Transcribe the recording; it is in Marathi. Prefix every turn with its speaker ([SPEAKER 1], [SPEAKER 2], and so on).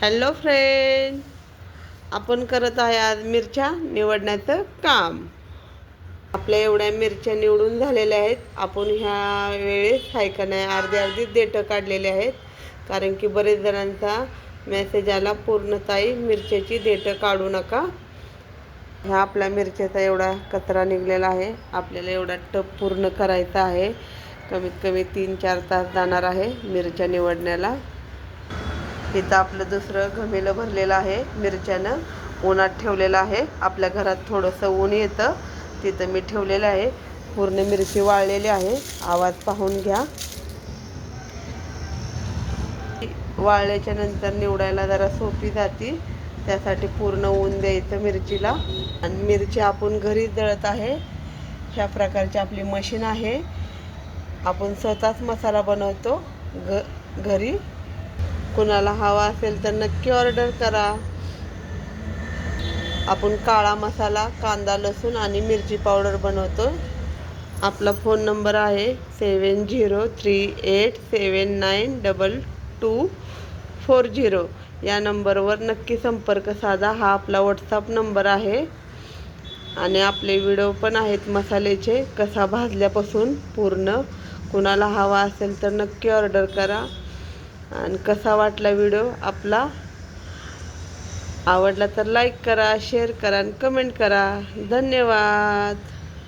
[SPEAKER 1] हॅलो फ्रेंड, आपण करत आहे आज मिरच्या निवडण्याचं काम. आपल्या एवढ्या मिरच्या निवडून झालेल्या आहेत. आपण ह्या वेळेस हाय का नाही अर्धी अर्धी देठं काढलेले आहेत, कारण की बरेच जणांचा मेसेज आला पूर्णताई मिरच्याची देठं काढू नका. ह्या आपल्या मिरच्याचा एवढा कचरा निघलेला आहे. आपल्याला एवढा टप पूर्ण करायचा आहे. कमीत कमी 3-4 तास जाणार आहे मिरच्या निवडण्याला. इथं आपलं दुसरं घमेलं भरलेलं आहे मिरच्यानं, उन्हात ठेवलेलं आहे. आपल्या घरात थोडंसं ऊन येतं, तिथं मी ठेवलेलं आहे. पूर्ण मिरची वाळलेली आहे, आवाज पाहून घ्या. वाळल्याच्या नंतर निवडायला जरा सोपी जाती, त्यासाठी पूर्ण ऊन द्यायचं मिरचीला. आणि मिरची आपण घरीच दळत आहे. ह्या प्रकारची आपली मशीन आहे. आपण स्वतःच मसाला बनवतो घरी. कुणाला हवा असेल तर नक्की ऑर्डर करा. आपण काळा मसाला, कांदा, लसूण आणि मिरची पावडर बनवतो. आपला फोन नंबर आहे 7038792240. या नंबरवर नक्की संपर्क साधा. हा आपला व्हॉट्सअप नंबर आहे. आणि आपले व्हिडिओ पण आहेत मसाल्याचे, कसा भाजल्यापासून पूर्ण. कुणाला हवा असेल तर नक्की ऑर्डर करा. आणि कसा वाटला व्हिडिओ आपला, आवडला तर लाईक करा, शेअर करा आणि कमेंट करा. धन्यवाद.